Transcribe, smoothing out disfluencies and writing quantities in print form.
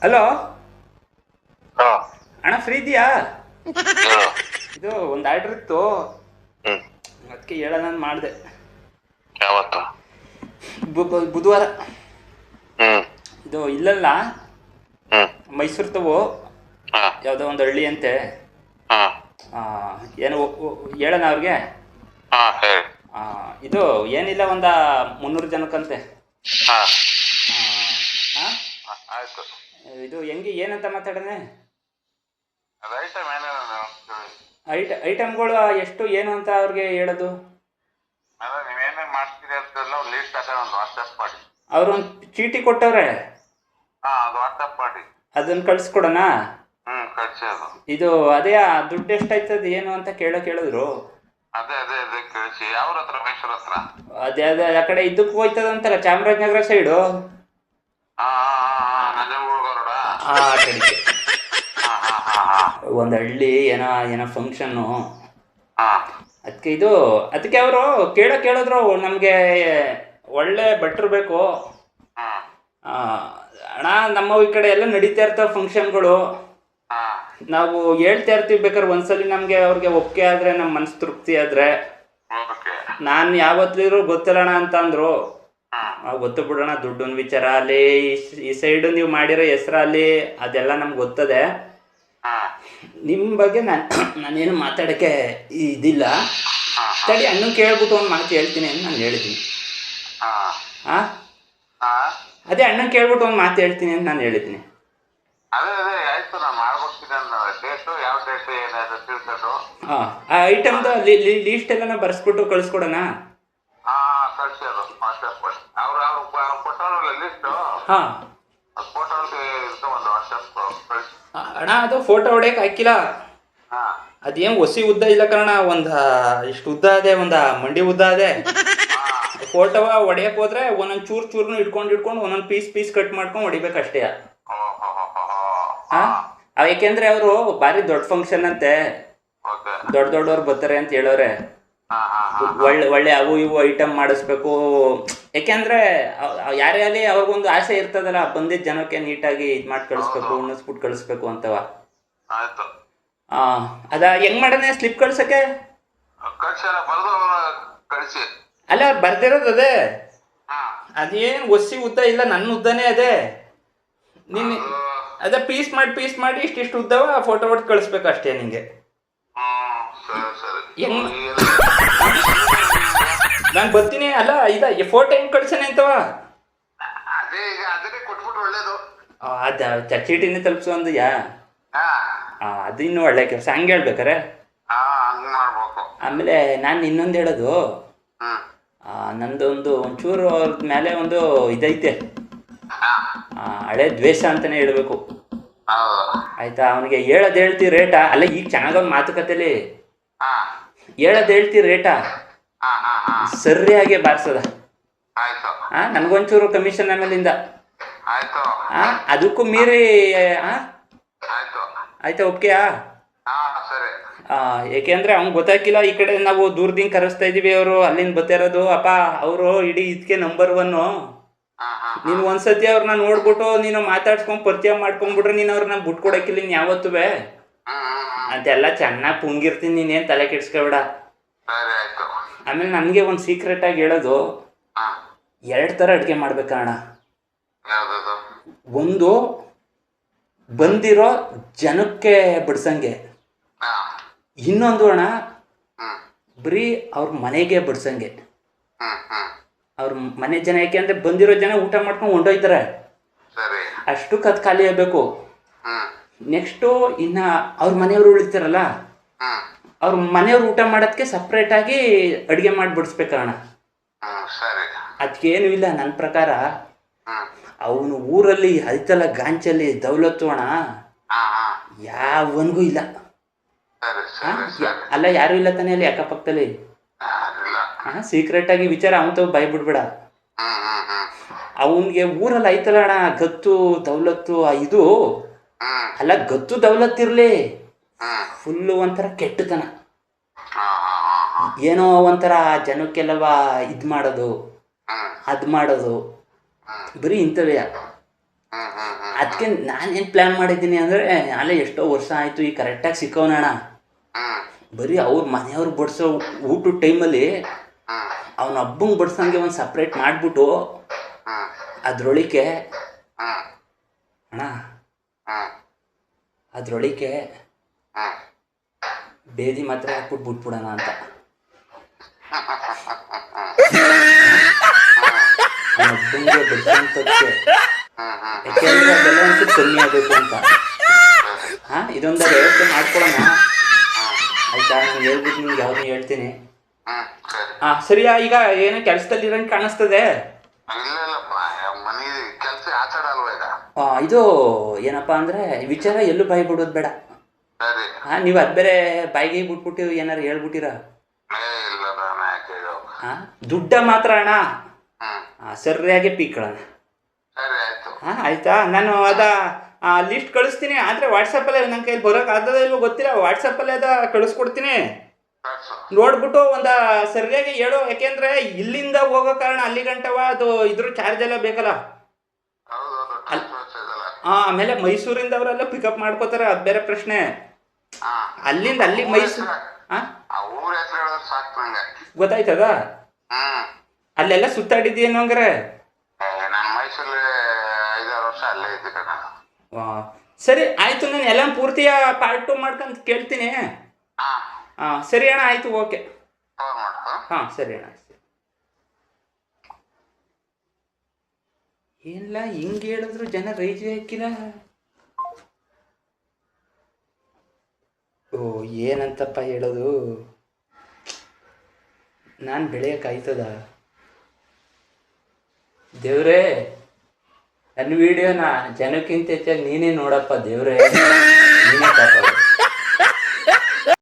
Hello ಹಾ ಅಣ್ಣ, free ಇದೆಯಾ? ಹೇಳು. ಇದು ಒಂದು ಆರ್ಡ್ರ್ ಇತ್ತು, ಹ್ಮ್ ಅದಕ್ಕೆ ಹೇಳೋಣ ಮಾಡಿದೆ. ಯಾವತ್ತು? ಬುಧವಾರ. ಹ್ಮ್ ಇದು ಇಲ್ಲಲ್ಲ, ಹ್ಮ್ ಮೈಸೂರು ತವು, ಹಾ ಯಾವುದೋ ಒಂದು ಹಳ್ಳಿ ಅಂತೆ. ಹಾ ಏನು ಹೇಳೋಣ ಅವ್ರಿಗೆ. ಹಾ ಹೇಳಿ. ಇದು ಏನಿಲ್ಲ, ಒಂದು 300 ಜನಕ್ಕಂತೆ. ಹಾ ಹಾಂ, ಆಯ್ತು. ಇದು ಹೆಂಗೆ ಏನಂತ ಮಾತಾಡೋಣ? ಅದು ಐಟಮ್ ಏನೇನು ಐಟಮ್ಗಳು ಎಷ್ಟು ಏನು ಅಂತ ಅವ್ರಿಗೆ ಹೇಳೋದು. ಅಲ್ಲ, ನೀವೇನೇನು ಮಾಡ್ತೀರಿ ಅಂತೆಲ್ಲ ಒಂದು ಲೀಸ್ಟ್ ಹಾಕಿ ಒಂದು ವಾಟ್ಸಪ್ ಮಾಡಿ. ಅವರು ಒಂದು ಚೀಟಿ ಕೊಟ್ಟವ್ರೆ, ಹಾ, ಅದು ವಾಟ್ಸಪ್ ಮಾಡಿ. ಅದನ್ನು ಕಳಿಸ್ಕೊಡೋಣ. ಕಳಿಸಿ. ಅದು ಇದು ಅದೇ ದುಡ್ಡು ಎಷ್ಟಾಯ್ತದ ಏನು ಅಂತ ಕೇಳಿದ್ರು. ಅದೇ ಅದೇ ಅದೇ ಕಳಿಸಿ. ಯಾವ್ರ ಹತ್ರ? ಮೈಸೂರು ಹತ್ರ? ಅದೇ ಅದೇ ಆ ಕಡೆ ಇದಕ್ಕೆ ಹೋಯ್ತದಂತಲ್ಲ, ಚಾಮರಾಜನಗರ ಸೈಡು. ಹಾ ನಂಜನಗೂಡು ರೋಡ. ಆ ಕಡೆಗೆ ಹಾ ಹಾ ಹಾ ಹಾ ಒಂದು ಹಳ್ಳಿ ಏನೋ ಫಂಕ್ಷನ್ನು. ಹಾ ಅದಕ್ಕೆ ಅವರು ಕೇಳಿದ್ರು, ನಮಗೆ ಒಳ್ಳೆ ಭಟ್ರು ಬೇಕು. ಹಾ ಅಣ್ಣ, ನಮ್ಮ ಈ ಕಡೆ ಎಲ್ಲ ನಡೀತಾ ಇರ್ತಾವೆ ಫಂಕ್ಷನ್ಗಳು. ಹಾ ನಾವು ಹೇಳ್ತಾ ಇರ್ತೀವಿ, ಬೇಕಾದ್ರೆ ಒಂದ್ಸಲಿ ನಮಗೆ ಅವ್ರಿಗೆ ಒಪ್ಪಿಗೆ ಆದರೆ, ನಮ್ಮ ಮನಸ್ಸು ತೃಪ್ತಿ ಆದರೆ. ಓಕೆ. ನಾನು ಯಾವತ್ತೂ ಗೊತ್ತಿಲ್ಲಣ್ಣ ಅಂತ ಅಂದರು. ಹಾ ಗೊತ್ತು ಬಿಡೋಣ, ದುಡ್ಡಿನ ವಿಚಾರ ಅಲ್ಲಿ ಈ ಸೈಡು ನೀವು ಮಾಡಿರೋ ಹೆಸರಲ್ಲಿ ಅದೆಲ್ಲ ನಮ್ಗೆ ಗೊತ್ತದೆ. ಹಾ ನಿಮ್ಮ ಬಗ್ಗೆ ನಾನೇನು ಮಾತಾಡೋಕ್ಕೆ ಇದಿಲ್ಲ. ಹಾ ತಡಿ, ಅಣ್ಣನ ಕೇಳ್ಬಿಟ್ಟು ಒಂದು ಮಾತು ಹೇಳ್ತೀನಿ ಅಂತ ನಾನು ಹೇಳಿದ್ದೀನಿ. ಹಾ ಹಾಂ, ಹಾ ಅದೇ ಅಣ್ಣನ ಕೇಳ್ಬಿಟ್ಟು ಒಂದು ಮಾತು ಹೇಳ್ತೀನಿ ಅಂತ ನಾನು ಹೇಳಿದ್ದೀನಿ. ಅದೇ ಅದೇ ಆಯ್ತು. ನಾನು ಮಾಡ್ಕೊಡ್ತೀನಿ ಅನ್ನೋ ಡೇಟು, ಯಾವ ಡೇಟು ಏನಾದ್ರು ತಿಳ್ಕೊಂಡು. ಹಾಂ, ಆ ಐಟಮ್ದು ಲೀಸ್ಟ್ ಎಲ್ಲ ನಾವು ಬರ್ಸ್ಬಿಟ್ಟು ಕಳಿಸ್ಕೊಡೋಣ. ಹಾ ಕಳಿಸಿ. ಅದು ವಾಟ್ಸಪ್ ಮಾಡಿ. ಅವ್ರು ಕೊಟ್ಟವ್ರಲ್ಲ ಲಿಸ್ಟು, ಹಾಂ, ಅದು ಫೋಟೋ ಒಂದು ವಾಟ್ಸಪ್ ಕಳಿಸಿ. ಅಣ್ಣ, ಅದು ಫೋಟೋ ಹೊಡೆಯಕ್ಕೆ ಹಾಕಿಲ್ಲ. ಹಾ ಅದೇನು ಹೊಸಿ ಉದ್ದ ಇಲ್ಲ ಕಾರಣ, ಒಂದು ಇಷ್ಟು ಉದ್ದ ಅದೇ, ಒಂದು ಮಂಡಿ ಉದ್ದ ಅದೇ. ಫೋಟೋವ ಹೊಡೆಯಕ್ಕೆ ಹೋದ್ರೆ ಒಂದೊಂದು ಚೂರ್ನು ಇಟ್ಕೊಂಡು ಒಂದೊಂದು ಪೀಸ್ ಕಟ್ ಮಾಡ್ಕೊಂಡು ಹೊಡಿಬೇಕಷ್ಟೇ. ಹಾಂ, ಯಾಕೆಂದ್ರೆ ಅವರು ಭಾರಿ ದೊಡ್ಡ ಫಂಕ್ಷನ್ ಅಂತೆ, ಓಕೆ. ದೊಡ್ಡವ್ರು ಬರ್ತಾರೆ ಅಂತ ಹೇಳೋರೆ. ಹಾ ಹಾ ಹಾ ಒಳ್ಳೆ ಅವು ಇವು ಐಟಮ್ ಮಾಡಿಸ್ಬೇಕು. ಯಾಕೆಂದ್ರೆ ಯಾರೇ ಆಗಲಿ ಅವ್ರಿಗೊಂದು ಆಸೆ ಇರ್ತದಲ್ಲ, ಬಂದಿದ್ದ ಜನಕ್ಕೆ ನೀಟಾಗಿ ಇದು ಮಾಡಿ ಕಳಿಸ್ಬೇಕು, ಉಣಿಸ್ಬಿಟ್ಟು ಕಳಿಸ್ಬೇಕು ಅಂತವ. ಆಯ್ತು. ಅದ ಹೆಂಗ್ ಮಾಡೋಣ? ಸ್ಲಿಪ್ ಕಳ್ಸಕ್ಕೆ ಕಳಿಸಿ. ಬರೆದು ಕಳಿಸಿ. ಅಲ್ಲ, ಬರ್ದಿರೋದು ಅದೇ. ಹಾ ಅದೇನು ಒಸಿ ಉದ್ದ ಇಲ್ಲ, ನನ್ನ ಉದ್ದನೇ ಅದೇ. ನೀನು ಅದೇ ಪೀಸ್ ಮಾಡಿ ಇಷ್ಟಿಷ್ಟು ಉದ್ದವ ಫೋಟೋ ಹೊಡೆದು ಕಳಿಸ್ಬೇಕು ಅಷ್ಟೇ ನಿಂಗೆ. ಸರಿ ಸರಿ. ಹೆಂಗ್ ನಾನು ಬರ್ತೀನಿ. ಅಲ್ಲ, ಫೋಟೋ ಹೆಂಗ್ ಕಳ್ಸನೆ ಅಂತವ? ಅದೇ ಈಗ ಅದನ್ನೇ ಕೊಟ್ಬಿಟ್ರೆ ಒಳ್ಳೇದು. ಅದ ಚೀಟಿನೇ ತಲುಪಿಸು ಅಂದಯ್ಯ. ಹಾ ಅದು ಇನ್ನೂ ಒಳ್ಳೆ ಕೆಲಸ, ಹಂಗೆ ಹೇಳ್ಬೇಕಾರೆ. ಹಾ ಹಂಗ್ ಮಾಡ್ಬೇಕು. ಆಮೇಲೆ ನಾನು ಇನ್ನೊಂದು ಹೇಳೋದು, ನಂದೊಂದು ಒಂಚೂರು ಅವ್ರ ಮೇಲೆ ಒಂದು ಇದೈತೆ, ಹಳೆ ದ್ವೇಷ ಅಂತಲೇ ಹೇಳಬೇಕು. ಆಯ್ತಾ? ಅವನಿಗೆ ಹೇಳ್ತಿ ರೇಟಾ? ಅಲ್ಲ, ಈಗ ಚೆನ್ನಾಗೊಂದು ಮಾತುಕತೆಲಿ ಹೇಳ್ತಿ ರೇಟಾ ಸರಿಯಾಗಿ ಬಾರಿಸದ. ನನಗೊಂಚೂರು ಕಮಿಷನ್ ಆಮೇಲಿಂದ. ಅದಕ್ಕೂ ಮೀರಿ ಆಯ್ತಾ? ಓಕೆಯಾ? ಏಕೆಂದ್ರೆ ಅವ್ನಿಗೆ ಗೊತ್ತಾಗಿಲ್ಲ, ಈ ಕಡೆ ನಾವು ದೂರದಿಂದ ಕರೆಸ್ತಾ ಇದೀವಿ, ಅವರು ಅಲ್ಲಿಂದ ಬರ್ತಿರೋದು. ಅಪ್ಪ, ಅವರು ಇಡೀ ಇದಕ್ಕೆ ನಂಬರ್ 1. ನೀನು ಒಂದ್ಸತಿ ಅವ್ರನ್ನ ನೋಡ್ಬಿಟ್ಟು ನೀನು ಮಾತಾಡ್ಸ್ಕೊಂಡು ಪರಿಚಯ ಮಾಡ್ಕೊಂಡ್ಬಿಟ್ರೆ, ನೀನು ಅವ್ರನ್ನ ಬಿಟ್ಕೊಡಕ್ಕಿಲ್ಲ ನೀನು ಯಾವತ್ತೂ ಅಂತೆಲ್ಲ ಚೆನ್ನಾಗಿ ಪುಂಗಿರ್ತೀನಿ. ನೀನೇನು ತಲೆ ಕೆಡ್ಸ್ಕೊಬೇಡ. ಆಮೇಲೆ ನನಗೆ ಒಂದು ಸೀಕ್ರೆಟ್ ಆಗಿ ಹೇಳೋದು, 2 ಥರ ಅಡುಗೆ ಮಾಡ್ಬೇಕಣ್ಣ. ಒಂದು ಬಂದಿರೋ ಜನಕ್ಕೆ ಬಡ್ಸಂಗೆ, ಇನ್ನೊಂದು ಅಣ್ಣ ಬರೀ ಅವ್ರ ಮನೆಗೆ ಬಡ್ಸಂಗೆ. ಅವ್ರ ಮನೆ ಜನ, ಯಾಕೆಂದ್ರೆ ಬಂದಿರೋ ಜನ ಊಟ ಮಾಡ್ಕೊಂಡು ಹೊಂಟೋಯ್ತಾರೆ, ಅಷ್ಟು ಕತ್ ಖಾಲಿ ಆಗಬೇಕು. ನೆಕ್ಸ್ಟು ಇನ್ನು ಅವ್ರ ಮನೆಯವರು ಉಳಿತಾರಲ್ಲ, ಅವ್ರ ಮನೆಯವ್ರು ಊಟ ಮಾಡೋದಕ್ಕೆ ಸಪ್ರೇಟಾಗಿ ಅಡುಗೆ ಮಾಡಿ ಬಡಿಸ್ಬೇಕಣ್ಣ. ಅದಕ್ಕೇನು ಇಲ್ಲ ನನ್ನ ಪ್ರಕಾರ. ಅವನು ಊರಲ್ಲಿ ಐತಲ್ಲ ಗಾಂಚಲ್ಲಿ ದೌಲತ್ತು ಅಣ್ಣ, ಯಾವನಿಗೂ ಇಲ್ಲ. ಅಲ್ಲ, ಯಾರು ಇಲ್ಲ ತಾನೇ ಅಲ್ಲಿ ಅಕ್ಕಪಕ್ಕದಲ್ಲಿ? ಸೀಕ್ರೆಟಾಗಿ ವಿಚಾರ ಅವನ್ ತಗೋ, ಭಯ ಬಿಡ್ಬೇಡ. ಅವನಿಗೆ ಊರಲ್ಲಿ ಐತಲ್ಲ ಅಣ್ಣ ಗತ್ತು ದೌಲತ್ತು, ಇದು ಅಲ್ಲ, ಗತ್ತು ದೌಲತ್ತಿರ್ಲಿ, ಫುಲ್ಲು ಒಂಥರ ಕೆಟ್ಟತನ. ಏನೋ ಒಂಥರ ಜನಕ್ಕೆಲ್ಲವ ಇದು ಮಾಡೋದು, ಅದು ಮಾಡೋದು, ಬರೀ ಇಂಥವೇ. ಅದಕ್ಕೆ ನಾನೇನು ಪ್ಲ್ಯಾನ್ ಮಾಡಿದ್ದೀನಿ ಅಂದರೆ ಅಲ್ಲೇ ಎಷ್ಟೋ ವರ್ಷ ಆಯಿತು ಈ ಕರೆಕ್ಟಾಗಿ ಸಿಕ್ಕವನಣ್ಣ. ಬರೀ ಅವ್ರ ಮನೆಯವ್ರು ಬಡಿಸೋ ಊಟದ ಟೈಮಲ್ಲಿ ಅವನ ಹಬ್ಬಂಗೆ ಬಡ್ಸಂಗೆ ಒಂದು ಸಪ್ರೇಟ್ ಮಾಡಿಬಿಟ್ಟು ಅದರೊಳಿಗೆ ಅಣ್ಣ ಅದರೊಳಿಗೆ ಬೇದಿ ಮಾತ್ರ ಹಾಕ್ಬಿಟ್ಟು ಬಿಟ್ಬಿಡೋಣ ಅಂತ. ಹಬ್ಬಂಗೆ ಬಡ್ಸೋಂಥದ್ದಕ್ಕೆ ಯಾಕೆಂದರೆ ಅದೆಲ್ಲ ಒಂಚೂರು ಕಮ್ಮಿ ಆಗಬೇಕು ಅಂತ. ಹಾಂ, ಇದೊಂದು ವ್ಯವಸ್ಥೆ ಮಾಡ್ಕೊಡೋಣ ಆಯಿತಾ? ನಾನು ಹೇಳ್ಬಿಟ್ಟು ನಿಮ್ಗೆ ಯಾವ್ದು ಹೇಳ್ತೀನಿ. ಹಾಂ ಸರಿಯಾ? ಈಗ ಏನೋ ಕೆಲಸದಲ್ಲಿ ಇರೋಂಗೆ ಕಾಣಿಸ್ತದೆ. ಇದು ಏನಪ್ಪ ಅಂದರೆ ವಿಚಾರ ಎಲ್ಲೂ ಬಾಯಿ ಬಿಡೋದು ಬೇಡ. ಹಾಂ, ನೀವು ಅದು ಬೇರೆ ಬಾಯಿಗೆ ಬಿಟ್ಬಿಟ್ಟು ಏನಾರು ಹೇಳ್ಬಿಟ್ಟಿರ? ಹಾಂ, ದುಡ್ಡ ಮಾತ್ರ ಅಣ್ಣ ಸರಿಯಾಗಿ ಪೀಕೊಳ್ಳೋಣ. ಹಾಂ ಆಯಿತಾ? ನಾನು ಲಿಸ್ಟ್ ಕಳಿಸ್ತೀನಿ. ಆದರೆ ವಾಟ್ಸಪ್ಪಲ್ಲೇ ನನ್ನ ಕೈಲಿ ಬರೋಕೆ ಆಗ್ತದ ಇಲ್ವೋ ಗೊತ್ತಿಲ್ಲ. ವಾಟ್ಸಪ್ಪಲ್ಲೇ ಕಳಿಸ್ಕೊಡ್ತೀನಿ. ನೋಡ್ಬಿಟ್ಟು ಒಂದು ಸರಿಯಾಗಿ ಹೇಳು. ಯಾಕೆಂದರೆ ಇಲ್ಲಿಂದ ಹೋಗೋ ಕಾರಣ ಅಲ್ಲಿ ಗಂಟವ ಅದು ಇದ್ರ ಚಾರ್ಜ್ ಎಲ್ಲ ಬೇಕಲ್ಲ. ಆಮೇಲೆ ಮೈಸೂರಿಂದ ಅವರೆಲ್ಲ ಪಿಕಪ್ ಮಾಡ್ಕೋತಾರೆ, ಅದು ಬೇರೆ ಪ್ರಶ್ನೆ. ಅಲ್ಲಿಂದ ಅಲ್ಲಿಗೆ ಮೈಸೂರು. ಹಾಂ, ಗೊತ್ತಾಯ್ತದ? ಅಲ್ಲೆಲ್ಲ ಸುತ್ತಾಡಿದ್ದೀನೋ ಹಂಗಾರೆ? ಸರಿ ಆಯಿತು, ನಾನು ಎಲ್ಲ ಪೂರ್ತಿಯ ಪಾರ್ಟ್ 2 ಮಾಡ್ಕೊಂಡು ಕೇಳ್ತೀನಿ. ಹಾಂ ಸರಿ ಅಣ್ಣ, ಆಯಿತು, ಓಕೆ. ಹಾಂ ಸರಿ ಅಣ್ಣ. ಏನಿಲ್ಲ, ಹಿಂಗೆ ಹೇಳಿದ್ರು ಜನ ರೈಜೆ ಹಾಕಿಲ್ಲ. ಓ ಏನಂತಪ್ಪ ಹೇಳೋದು? ನಾನು ಬೆಳೆಯೋಕ್ಕಾಯ್ತದ? ದೇವ್ರೇ, ನನ್ನ ವಿಡಿಯೋನ ಜನಕ್ಕಿಂತ ಹೆಚ್ಚಾಗಿ ನೀನೇ ನೋಡಪ್ಪ ದೇವ್ರೇ.